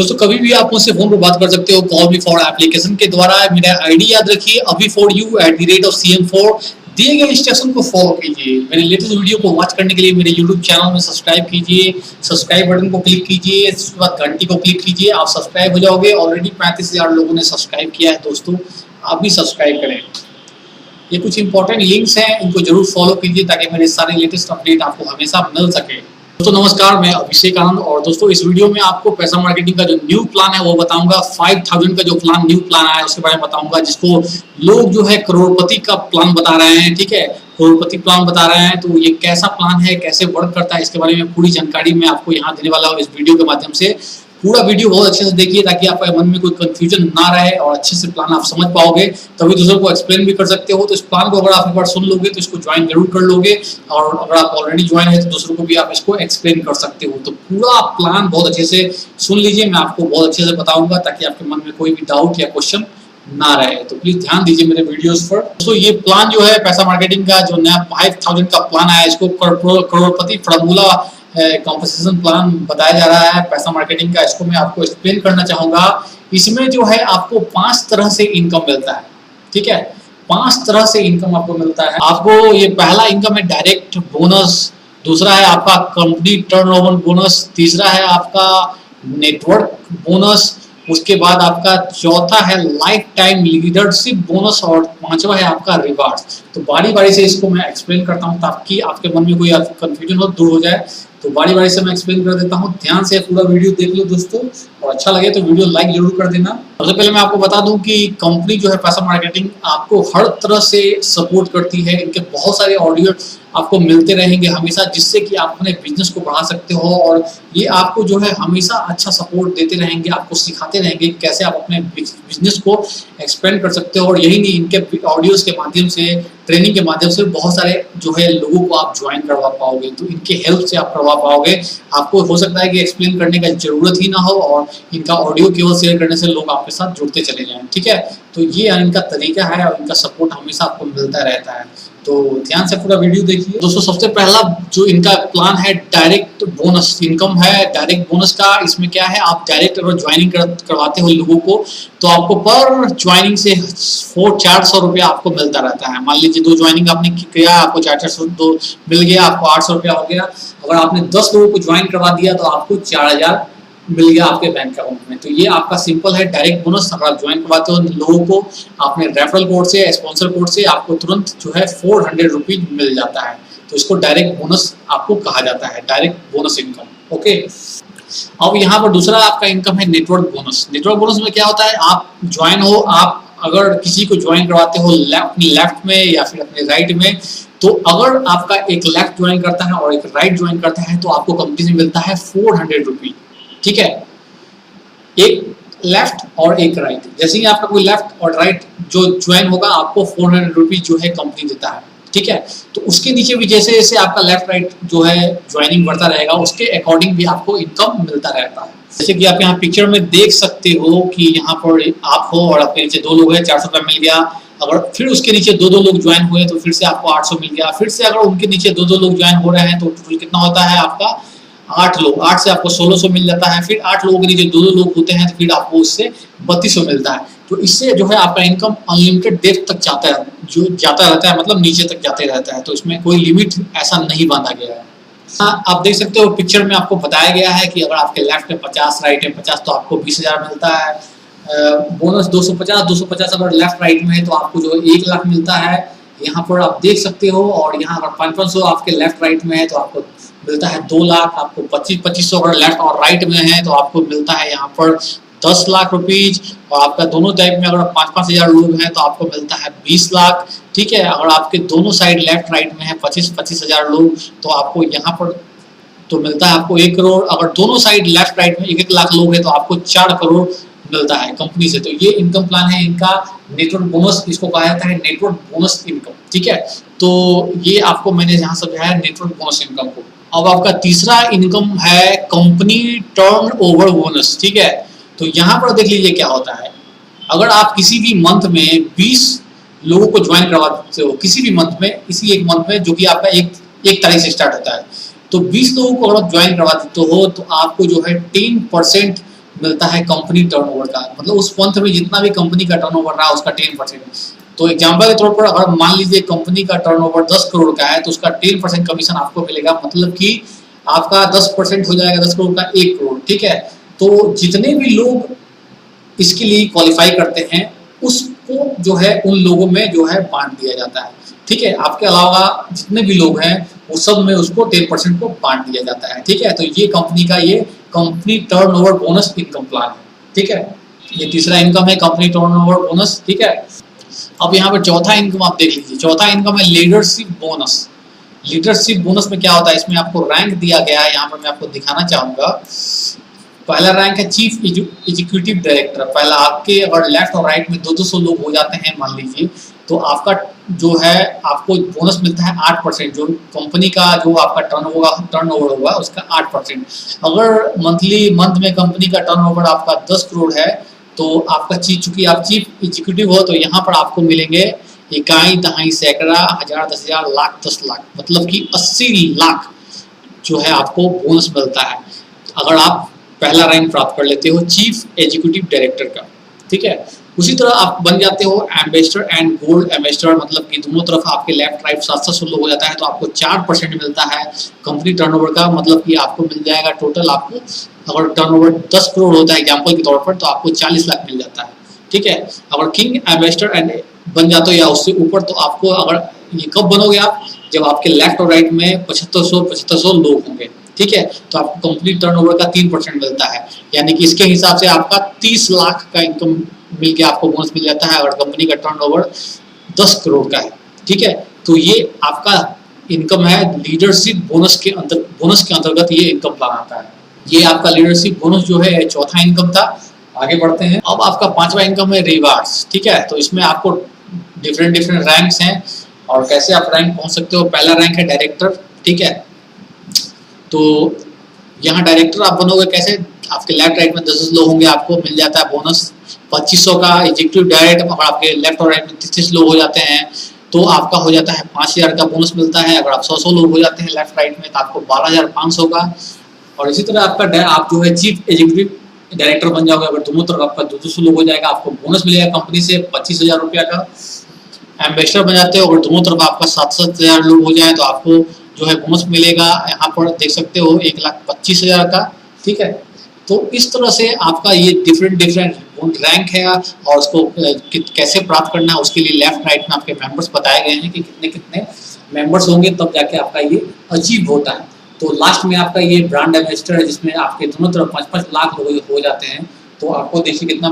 दोस्तों कभी भी आप मुझसे फोन पर बात कर सकते हो, कॉल मी फॉर एप्लीकेशन के द्वारा। मेरा आईडी याद रखिए avi4u@cm4। दिए गए इंस्ट्रक्शन को फॉलो कीजिए। मेरे लेटेस्ट वीडियो को वॉच करने के लिए मेरे यूट्यूब चैनल में सब्सक्राइब कीजिए। सब्सक्राइब बटन को क्लिक कीजिए, उसके बाद घंटी को क्लिक कीजिए। आप सब्सक्राइब हो जाओगे। ऑलरेडी 35,000 लोगों ने सब्सक्राइब किया है। दोस्तों आप भी सब्सक्राइब करें। ये कुछ इंपॉर्टेंट लिंक्स हैं, इनको जरूर फॉलो कीजिए ताकि मेरे सारे लेटेस्ट अपडेट आपको हमेशा मिल सके। दोस्तों नमस्कार, मैं अभिषेक आनंद और दोस्तों इस वीडियो में आपको पैसा मार्केटिंग का जो न्यू प्लान है वो बताऊंगा। 5,000 का जो प्लान न्यू प्लान आया है उसके बारे में बताऊंगा, जिसको लोग जो है करोड़पति का प्लान बता रहे हैं। ठीक है, करोड़पति प्लान बता रहे हैं। तो ये कैसा प्लान है, कैसे वर्क करता है, इसके बारे में पूरी जानकारी मैं आपको यहाँ देने वाला हूँ इस वीडियो के माध्यम से। पूरा वीडियो बहुत अच्छे से देखिए ताकि आपके मन में कोई कंफ्यूजन ना रहे और अच्छे से प्लान आप समझ पाओगे, तभी दूसरों को एक्सप्लेन भी कर सकते हो। तो इस प्लान को अगर आप एक बार सुन लोगे तो इसको ज्वाइन जरूर कर लोगे, और अगर आप ऑलरेडी ज्वाइन है तो दूसरों को भी आप इसको एक्सप्लेन कर सकते हो। तो पूरा प्लान बहुत अच्छे से सुन लीजिए, मैं आपको बहुत अच्छे से बताऊंगा ताकि आपके मन में कोई भी डाउट या क्वेश्चन ना रहे। तो प्लीज ध्यान दीजिए मेरे वीडियोस पर। तो ये प्लान जो है पैसा मार्केटिंग का जो नया 5,000 का प्लान आया है, इसको करोड़पति फॉर्मूला कॉम्पोजिशन प्लान बताया जा रहा है पैसा मार्केटिंग का। इसको मैं आपको एक्सप्लेन करना चाहूंगा। इसमें जो है आपको 5 तरह से इनकम मिलता है। ठीक है, 5 तरह से इनकम आपको मिलता है। आपको ये पहला इनकम है डायरेक्ट बोनस, दूसरा है आपका कंपनी टर्नओवर बोनस, तीसरा है आपका नेटवर्क बोनस, उसके बाद आपका चौथा है लाइफ टाइम लीडरशिप बोनस और पांचवा है आपका रिवार्ड्स। तो बारी बारी से इसको मैं एक्सप्लेन करता हूं ताकि आपके मन में कोई कंफ्यूजन हो दूर हो जाए। तो बारी बारी से मैं एक्सप्लेन कर देता हूं, ध्यान से पूरा वीडियो देख लो दोस्तों, और अच्छा लगे तो वीडियो लाइक जरूर कर देना। सबसे पहले मैं आपको बता दूं कि कंपनी जो है पैसा मार्केटिंग आपको हर तरह से सपोर्ट करती है। इनके बहुत सारे ऑडियो आपको मिलते रहेंगे हमेशा, जिससे कि आप अपने बिजनेस को बढ़ा सकते हो, और ये आपको जो है हमेशा अच्छा सपोर्ट देते रहेंगे, आपको सिखाते रहेंगे कैसे आप अपने बिजनेस को एक्सपेंड कर सकते हो। और यही नहीं, इनके ऑडियोज के माध्यम से, ट्रेनिंग के माध्यम से बहुत सारे जो है लोगों को आप ज्वाइन करवा पाओगे। तो इनके हेल्प से आप करवा पाओगे। आपको हो सकता है कि एक्सप्लेन करने का जरूरत ही ना हो और इनका ऑडियो केवल शेयर करने से लोग आपके साथ जुड़ते चले जाएं। ठीक है, तो ये इनका तरीका है और इनका सपोर्ट हमेशा आपको मिलता रहता है। तो ध्यान से पूरा वीडियो देखिए। दोस्तों सबसे पहला जो इनका प्लान है डायरेक्ट बोनस इनकम है। डायरेक्ट बोनस का इसमें क्या है, आप डायरेक्ट अगर ज्वाइनिंग करवाते हो लोगों को तो आपको पर ज्वाइनिंग से 400 रुपया आपको मिलता रहता है। मान लीजिए 2 ज्वाइनिंग आपने किया, आपको 400 मिल गया, आपको 800 रुपया हो गया। अगर आपने 10 लोगों को ज्वाइन करवा दिया तो आपको 4,000 मिल गया आपके बैंक अकाउंट में। तो ये आपका सिंपल है डायरेक्ट बोनस। अगर आप ज्वाइन करवाते हो लोगों को आपने रेफरल कोड से, स्पॉन्सर कोड से, आपको तुरंत जो है 400 रुपीज मिल जाता है। तो इसको डायरेक्ट बोनस आपको कहा जाता है, डायरेक्ट बोनस इनकम। ओके, अब यहाँ पर दूसरा आपका इनकम है नेटवर्क बोनस। नेटवर्क बोनस में क्या होता है, आप ज्वाइन हो, आप अगर किसी को ज्वाइन करवाते हो अपनी लेफ्ट में या फिर अपने राइट में, तो अगर आपका एक लेफ्ट ज्वाइन करता है और एक राइट ज्वाइन करता है तो आपको कंपनी से मिलता है 400 रुपीज। ठीक है, एक लेफ्ट और एक राइट। जैसे ही आपका कोई लेफ्ट और राइट जो ज्वाइन होगा आपको 400 रुपीज जो है कंपनी देता है। ठीक है, तो उसके नीचे भी जैसे जैसे आपका लेफ्ट राइट जो है ज्वाइनिंग बढ़ता रहेगा उसके अकॉर्डिंग भी आपको इनकम मिलता रहता है। जैसे कि आप यहाँ पिक्चर में देख सकते हो कि यहाँ पर आप हो और आपके नीचे 2 लोग हैं, 400 रुपया मिल गया। अगर फिर उसके नीचे 2 लोग ज्वाइन हुए तो फिर से आपको 800 मिल गया। फिर से अगर उनके नीचे 2 लोग ज्वाइन हो रहे हैं तो टोटल कितना होता है आपका 8 लोग, 8 से आपको 1600 मिल जाता है। फिर 8 लोगों के नीचे 2 लोग होते हैं तो फिर आपको उससे 3200 मिलता है। तो इससे जो है आपका इनकम अनलिमिटेड डेप्थ तक जाता है, जो जाता रहता है, मतलब नीचे तक जाते रहता है। तो इसमें कोई लिमिट ऐसा नहीं बांधा गया है। हाँ, आप देख सकते हो पिक्चर में आपको बताया गया है कि अगर आपके लेफ्ट में 50, राइट में 50 तो आपको 20,000 मिलता है। बोनस 250 अगर लेफ्ट राइट में है तो आपको जो 1 लाख मिलता है। यहाँ पर आप देख सकते हो। और यहाँ अगर 500 आपके लेफ्ट राइट में है तो आपको मिलता है 2 लाख। आपको 2500 अगर लेफ्ट और राइट में है तो आपको मिलता है यहाँ पर 10 लाख रुपीज। और आपका दोनों टाइप में अगर 5-5 हजार लोग हैं तो आपको मिलता है 20 लाख। ठीक है, अगर आपके दोनों साइड लेफ्ट राइट में है 25-25 हजार लोग तो आपको यहाँ पर तो मिलता है आपको 1 करोड़। अगर दोनों साइड लेफ्ट राइट में 1-1 लाख लोग हैं तो आपको 4 करोड़ मिलता है कंपनी से। तो ये इनकम प्लान है इनका नेटवर्क बोनस, इसको कहा जाता है नेटवर्क बोनस इनकम। ठीक है, तो ये आपको मैंने यहाँ समझाया नेटवर्क बोनस इनकम को। अब आपका तीसरा इनकम है कंपनी टर्न ओवर बोनस। ठीक है, तो यहाँ पर देख लीजिए क्या होता है। अगर आप किसी भी मंथ में 20 लोगों को ज्वाइन करवाते हो, किसी भी मंथ में, इसी एक मंथ में जो कि आपका एक तारीख से स्टार्ट होता है, तो 20 लोगों को अगर आप ज्वाइन करवा देते हो तो आपको जो है 10% मिलता है कंपनी टर्नओवर का, मतलब उस मंथ में जितना भी कंपनी का टर्नओवर रहा उसका 10%। तो एग्जाम्पल के तौर पर अगर मान लीजिए कंपनी का टर्नओवर 10 करोड़ का है तो उसका 10% कमीशन आपको मिलेगा, मतलब कि आपका 10% हो जाएगा 10 करोड़ का 1 करोड़। ठीक है, तो जितने भी लोग इसके लिए क्वालिफाई करते हैं उसको जो है उन लोगों में जो है बांट दिया जाता है। ठीक है, आपके अलावा जितने भी लोग हैं वो सब में उसको 10% को बांट दिया जाता है। ठीक है, तो ये कंपनी का ये company turnover bonus income plan है। ठीक है, ये तीसरा इनकम है कंपनी टर्नओवर बोनस। ठीक है, अब यहाँ पर चौथा इनकम आप देख लीजिए। चौथा इनकम है लीडरशिप बोनस। लीडरशिप बोनस में क्या होता है, इसमें आपको रैंक दिया गया है, यहाँ पर मैं आपको दिखाना चाहूंगा। पहला रैंक है चीफ एग्जीक्यूटिव डायरेक्टर। पहला आपके अगर लेफ्ट और राइट में 200 लोग हो जाते हैं मान लीजिए, तो आपका जो है आपको बोनस मिलता है 8%, जो कंपनी का जो आपका टर्नओवर होगा उसका 8%। अगर मंथ में कंपनी का टर्नओवर आपका 10 करोड़ है तो आपका चूंकि आप चीफ एग्जीक्यूटिव हो तो यहाँ पर आपको मिलेंगे इकाई, दहाई, सैकड़ा, हजार, 10,000, लाख, 10 लाख, मतलब कि 80 लाख जो है आपको बोनस मिलता है अगर आप पहला रैंक प्राप्त कर लेते हो चीफ एग्जीक्यूटिव डायरेक्टर का। ठीक है, उसी तरह आप बन जाते हो एम्बेसडर एंड गोल्ड एम्बेसडर, मतलब कि दोनों तरफ आपके लेफ्ट राइट 700 लोग हो जाता है तो आपको 4% मिलता है कंपनी टर्नओवर का, मतलब कि आपको मिल जाएगा टोटल। आपको अगर टर्नओवर 10 करोड़ होता है एग्जाम्पल के तौर पर तो आपको 40 लाख मिल जाता है। ठीक है, अगर किंग एम्बेसडर एंड बन जाते हो या उससे ऊपर तो आपको, अगर ये कब बनोगे आप, जब आपके लेफ्ट और राइट में 7500 लोग होंगे। ठीक है, तो आपको कंपनी टर्नओवर का 3% मिलता है, यानी कि इसके हिसाब से आपका 30 लाख का इनकम मिल के आपको बोनस मिल जाता है अगर कंपनी का टर्नओवर 10 करोड़ का है। ठीक है, तो ये आपका इनकम है लीडरशिप बोनस के अंतर्गत ये इनकम प्लान आता है। ये आपका लीडरशिप बोनस जो है चौथा इनकम था। आगे बढ़ते हैं, अब आपका पांचवा इनकम है रिवार्ड्स। ठीक है, तो इसमें आपको डिफरेंट रैंक्स हैं और कैसे आप रैंक पहुंच सकते हो। पहला रैंक है डायरेक्टर। ठीक है, तो यहाँ डायरेक्टर आप बनोगे कैसे, आपके लेफ्ट राइट में 10 लोग होंगे, आपको मिल जाता है बोनस 2500 का एग्जीक्यूटिव डायरेक्टर। अगर आपके लेफ्ट और राइट में 30 लोग हो जाते हैं तो आपका हो जाता है 5000 का बोनस मिलता है। अगर आप 100 लोग हो जाते हैं लेफ्ट राइट में तो आपको 12,500 का। और इसी तरह आपका आप जो है चीफ एग्जीक्यूटिव डायरेक्टर बन जाओगे, अगर दोनों तरफ आपका 200 लोग हो जाएगा, आपको बोनस मिलेगा कंपनी से 25,000 रुपया का। एम्बेसडर बन जाते हो, अगर दोनों तरफ आपका 7,000 लोग हो जाए तो आपको जो है बोनस मिलेगा, यहाँ पर देख सकते हो 1,25,000 का। ठीक है, तो इस तरह से आपका ये डिफरेंट रैंक है और उसको कैसे प्राप्त करना है उसके लिए लेफ्ट राइट में आपके मेंबर्स बताए गए हैं कि कितने मेंबर्स होंगे तब जाके आपका ये अचीव होता है। तो लास्ट में आपका ये ब्रांड एम्बेसडर है जिसमें आपके दोनों तरफ 5-5 लाख लोग हो जाते हैं। तो आपको देखिए कितना,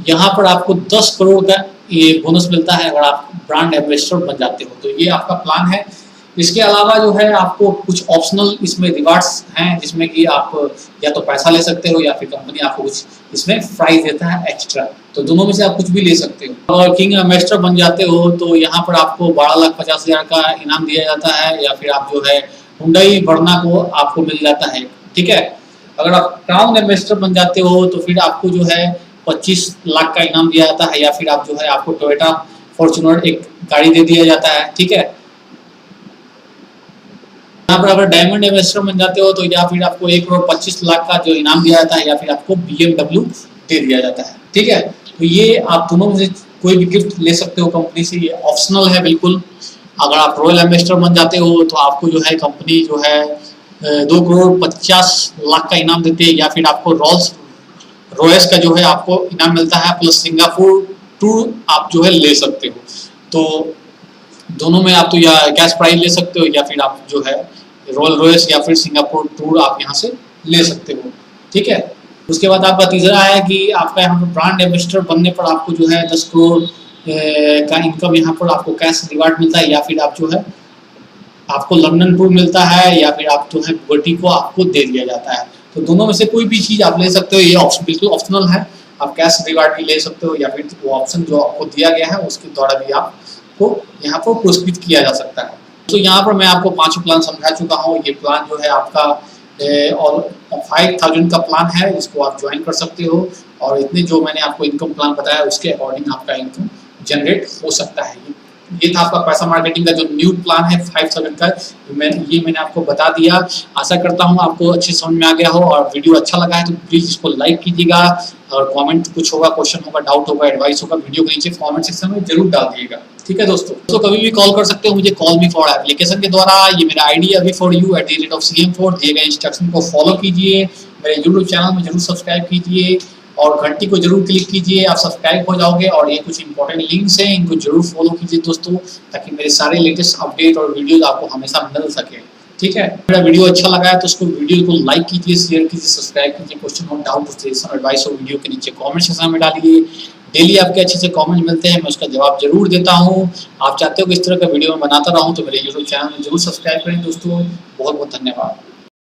यहाँ पर आपको 10 करोड़ का ये बोनस मिलता है अगर आप ब्रांड एम्बेसडर बन जाते हो। तो ये आपका प्लान है। इसके अलावा जो है आपको कुछ ऑप्शनल इसमें रिवार्ड्स हैं जिसमें कि आप या तो पैसा ले सकते हो या फिर कंपनी आपको कुछ इसमें प्राइज देता है एक्स्ट्रा, तो दोनों में से आप कुछ भी ले सकते हो। और किंग एम्बेसडर बन जाते हो तो यहाँ पर आपको 12,50,000 का इनाम दिया जाता है, या फिर आप जो है हुंडई वर्ना को आपको मिल जाता है। ठीक है, अगर आप क्राउन एम्बेसडर बन जाते हो तो फिर आपको जो है 25 लाख का इनाम दिया जाता है, या फिर आप जो है आपको टोयोटा फॉर्च्यूनर एक गाड़ी दे दिया जाता है। ठीक है, यहाँ पर अगर डायमंड एम्बेसडर बन जाते हो तो या फिर आपको 1,25,00,000 का जो इनाम दिया जाता है, या फिर आपको BMW दे दिया जाता है। ठीक है, तो ये आप दोनों में से कोई भी गिफ्ट ले सकते हो कंपनी से, ये ऑप्शनल है बिल्कुल। अगर आप रॉयल एम्बेसडर बन जाते हो तो आपको जो है कंपनी जो है 2,50,00,000 का इनाम देती है, या फिर आपको रॉयस का जो है आपको इनाम मिलता है, प्लस सिंगापुर टूर आप जो है ले सकते हो। तो दोनों में आप तो या कैश प्राइज ले सकते हो या फिर आप जो है रोल रॉयस या फिर सिंगापुर टूर आप यहाँ से ले सकते हो। ठीक है, उसके बाद आपका तीसरा है कि आपका यहाँ पर ब्रांड एम्बेसडर बनने पर आपको जो है 10 करोड़ का इनकम यहाँ पर आपको कैश रिवार्ड मिलता है, या फिर आप जो है आपको लंदन टूर मिलता है, या फिर आप जो है बुगाटी को आपको दे दिया जाता है। तो दोनों में से कोई भी चीज़ आप ले सकते हो, ये ऑप्शन बिल्कुल ऑप्शनल है। आप कैश रिवार्ड भी ले सकते हो या फिर वो ऑप्शन जो आपको दिया गया है उसके द्वारा भी आपको यहाँ पर पुरस्कृत किया जा सकता है। तो यहाँ पर मैं आपको 5 प्लान समझा चुका हूँ। ये प्लान जो है आपका और 5,000 का प्लान है, इसको आप ज्वाइन कर सकते हो, और इतने जो मैंने आपको इनकम प्लान बताया उसके अकॉर्डिंग आपका इनकम जनरेट हो सकता है। ये था आपका पैसा मार्केटिंग का जो न्यू प्लान है 5,000 का, मैंने आपको बता दिया। आशा करता हूँ आपको अच्छे समझ में आ गया हो, और वीडियो अच्छा लगा है तो प्लीज इसको लाइक कीजिएगा, और कमेंट कुछ होगा, क्वेश्चन होगा, डाउट होगा, एडवाइस होगा, वीडियो के नीचे कमेंट सेक्शन में जरूर डाल दिएगा। ठीक है दोस्तों, तो कभी भी कॉल कर सकते हो मुझे, कॉल मी फॉर एप्लीकेशन के द्वारा। ये मेरा आईडी अभी फॉर यू @CM4, दिए गए इंस्ट्रक्शन को फॉलो कीजिए, मेरे यूट्यूब चैनल में जरूर सब्सक्राइब कीजिए, और घंटी को जरूर क्लिक कीजिए, आप सब्सक्राइब हो जाओगे। और ये कुछ इंपॉर्टेंट लिंक्स हैं, इनको जरूर फॉलो कीजिए दोस्तों, ताकि मेरे सारे लेटेस्ट अपडेट और वीडियोज आपको हमेशा मिल सके। ठीक है, मेरा वीडियो अच्छा लगा है तो उसको वीडियो को लाइक कीजिए, शेयर कीजिए, सब्सक्राइब कीजिए। क्वेश्चन हो, डाउट, सजेशन, एडवाइस हो, वीडियो के नीचे कमेंट सेक्शन में डालिए। डेली आपके अच्छे से कमेंट मिलते हैं, मैं उसका जवाब जरूर देता हूँ। आप चाहते हो कि इस तरह का वीडियो मैं बनाता रहूँ तो मेरे यूट्यूब चैनल में जरूर सब्सक्राइब करें दोस्तों। बहुत बहुत धन्यवाद।